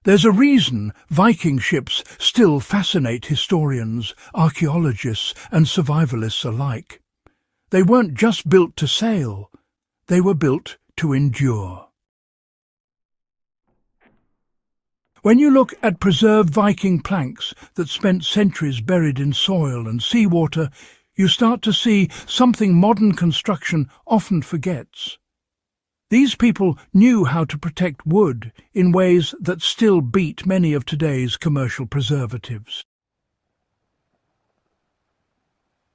There's a reason Viking ships still fascinate historians, archaeologists and survivalists alike. They weren't just built to sail, they were built to endure. When you look at preserved Viking planks that spent centuries buried in soil and seawater, you start to see something modern construction often forgets. These people knew how to protect wood in ways that still beat many of today's commercial preservatives.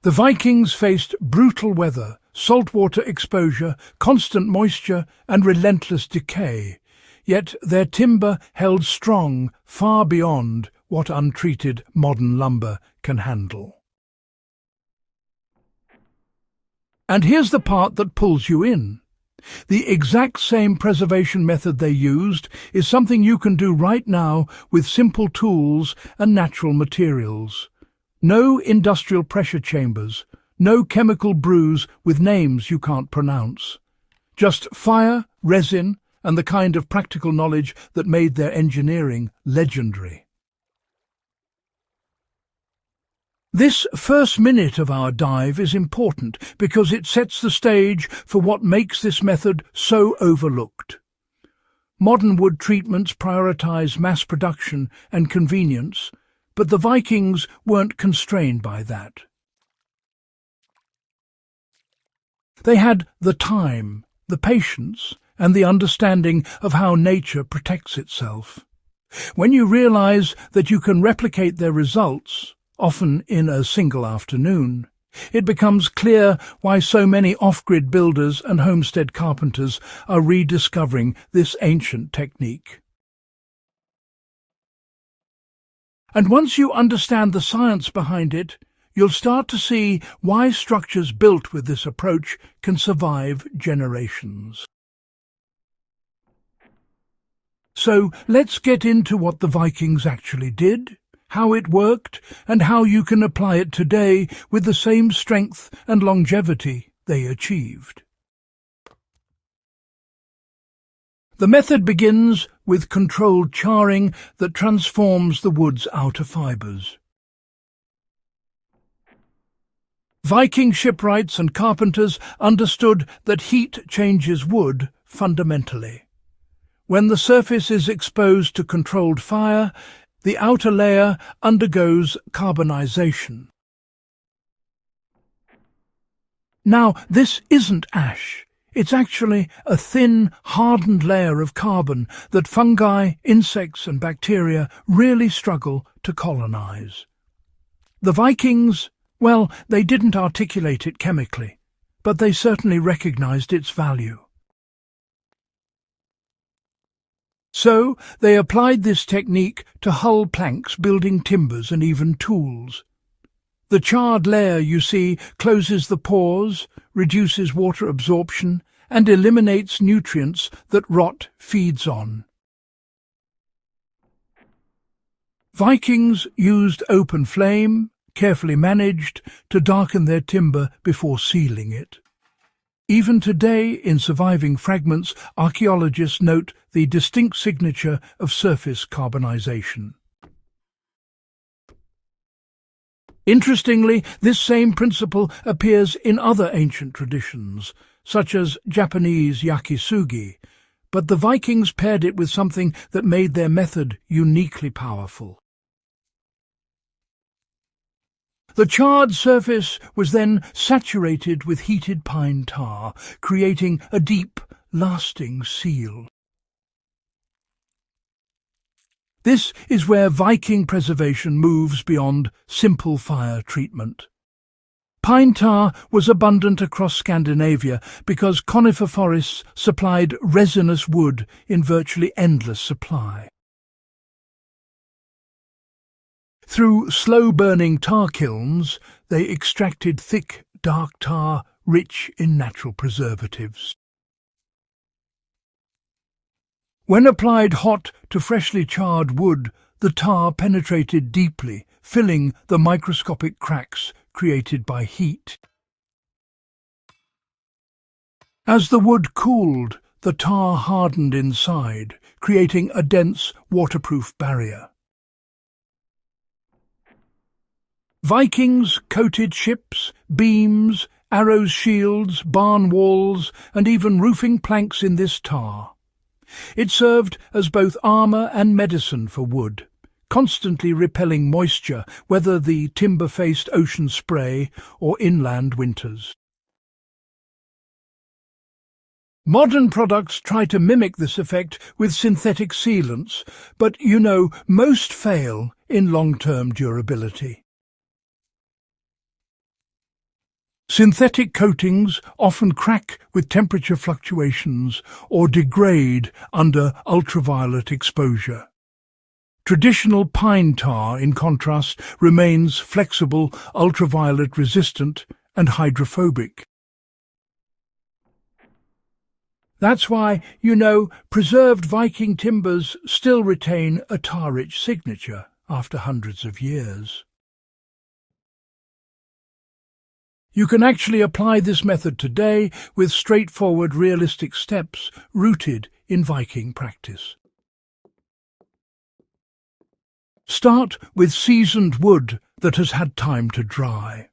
The Vikings faced brutal weather, saltwater exposure, constant moisture and relentless decay, yet their timber held strong far beyond what untreated modern lumber can handle. And here's the part that pulls you in. The exact same preservation method they used is something you can do right now with simple tools and natural materials. No industrial pressure chambers, no chemical brews with names you can't pronounce. Just fire, resin, and the kind of practical knowledge that made their engineering legendary. This first minute of our dive is important because it sets the stage for what makes this method so overlooked. Modern wood treatments prioritize mass production and convenience, but the Vikings weren't constrained by that. They had the time, the patience, and the understanding of how nature protects itself. When you realize that you can replicate their results, often in a single afternoon, it becomes clear why so many off-grid builders and homestead carpenters are rediscovering this ancient technique. And once you understand the science behind it, you'll start to see why structures built with this approach can survive generations. So let's get into what the Vikings actually did, how it worked, and how you can apply it today with the same strength and longevity they achieved. The method begins with controlled charring that transforms the wood's outer fibres. Viking shipwrights and carpenters understood that heat changes wood fundamentally. When the surface is exposed to controlled fire, the outer layer undergoes carbonization. Now, this isn't ash. It's actually a thin, hardened layer of carbon that fungi, insects and bacteria really struggle to colonize. The Vikings, well, they didn't articulate it chemically, but they certainly recognized its value. So they applied this technique to hull planks, building timbers and even tools. The charred layer, you see, closes the pores, reduces water absorption, and eliminates nutrients that rot feeds on. Vikings used open flame, carefully managed, to darken their timber before sealing it. Even today, in surviving fragments, archaeologists note the distinct signature of surface carbonization. Interestingly, this same principle appears in other ancient traditions, such as Japanese yakisugi, but the Vikings paired it with something that made their method uniquely powerful. The charred surface was then saturated with heated pine tar, creating a deep, lasting seal. This is where Viking preservation moves beyond simple fire treatment. Pine tar was abundant across Scandinavia because conifer forests supplied resinous wood in virtually endless supply. Through slow-burning tar kilns, they extracted thick, dark tar rich in natural preservatives. When applied hot to freshly charred wood, the tar penetrated deeply, filling the microscopic cracks created by heat. As the wood cooled, the tar hardened inside, creating a dense, waterproof barrier. Vikings coated ships, beams, arrows, shields, barn walls, and even roofing planks in this tar. It served as both armour and medicine for wood, constantly repelling moisture, whether the timber faced ocean spray or inland winters. Modern products try to mimic this effect with synthetic sealants, but most fail in long-term durability. Synthetic coatings often crack with temperature fluctuations or degrade under ultraviolet exposure. Traditional pine tar, in contrast, remains flexible, ultraviolet resistant, and hydrophobic. That's why, preserved Viking timbers still retain a tar-rich signature after hundreds of years. You can actually apply this method today with straightforward, realistic steps rooted in Viking practice. Start with seasoned wood that has had time to dry.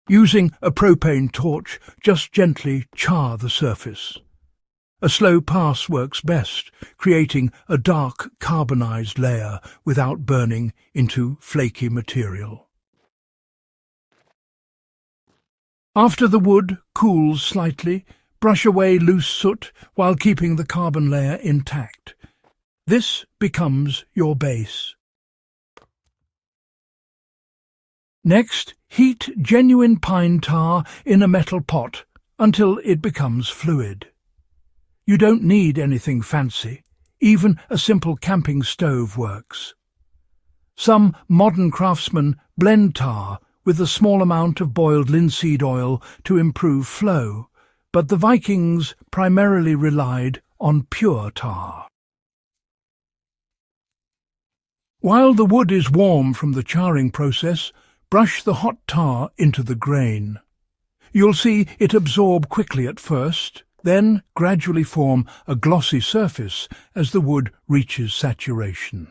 Using a propane torch, just gently char the surface. A slow pass works best, creating a dark, carbonized layer without burning into flaky material. After the wood cools slightly, brush away loose soot while keeping the carbon layer intact. This becomes your base. Next, heat genuine pine tar in a metal pot until it becomes fluid. You don't need anything fancy. Even a simple camping stove works. Some modern craftsmen blend tar with a small amount of boiled linseed oil to improve flow, but the Vikings primarily relied on pure tar. While the wood is warm from the charring process, brush the hot tar into the grain. You'll see it absorb quickly at first, then gradually form a glossy surface as the wood reaches saturation.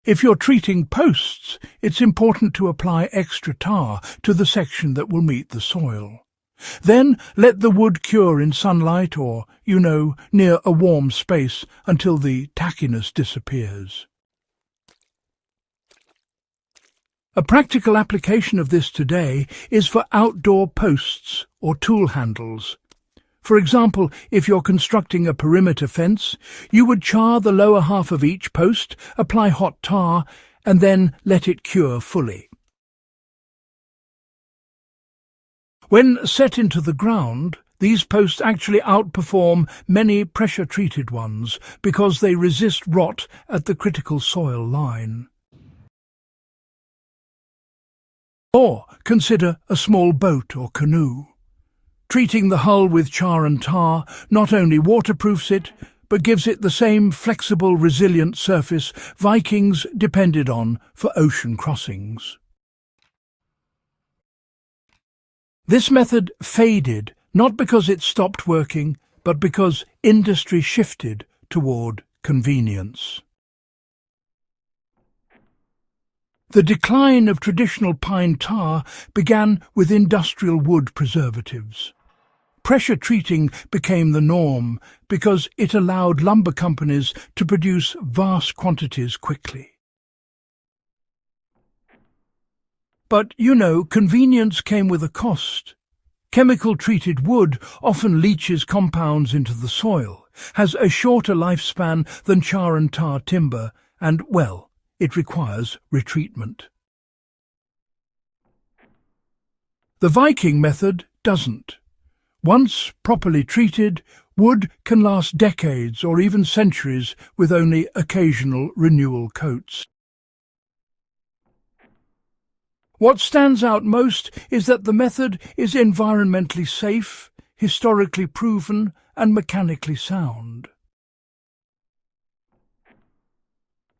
If you're treating posts, it's important to apply extra tar to the section that will meet the soil. Then let the wood cure in sunlight or, near a warm space until the tackiness disappears. A practical application of this today is for outdoor posts or tool handles. For example, if you're constructing a perimeter fence, you would char the lower half of each post, apply hot tar, and then let it cure fully. When set into the ground, these posts actually outperform many pressure-treated ones because they resist rot at the critical soil line. Or consider a small boat or canoe. Treating the hull with char and tar not only waterproofs it, but gives it the same flexible, resilient surface Vikings depended on for ocean crossings. This method faded not because it stopped working, but because industry shifted toward convenience. The decline of traditional pine tar began with industrial wood preservatives. Pressure treating became the norm because it allowed lumber companies to produce vast quantities quickly. But, convenience came with a cost. Chemical-treated wood often leaches compounds into the soil, has a shorter lifespan than char and tar timber, and, it requires retreatment. The Viking method doesn't. Once properly treated, wood can last decades or even centuries with only occasional renewal coats. What stands out most is that the method is environmentally safe, historically proven, and mechanically sound.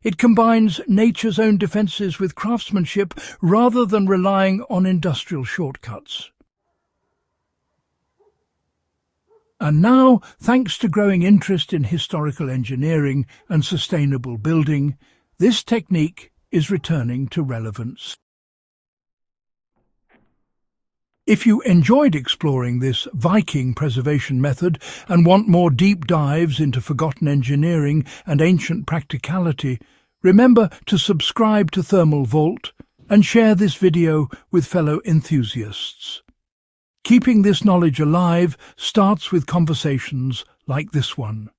It combines nature's own defences with craftsmanship rather than relying on industrial shortcuts. And now, thanks to growing interest in historical engineering and sustainable building, this technique is returning to relevance. If you enjoyed exploring this Viking preservation method and want more deep dives into forgotten engineering and ancient practicality, remember to subscribe to Thermal Vault and share this video with fellow enthusiasts. Keeping this knowledge alive starts with conversations like this one.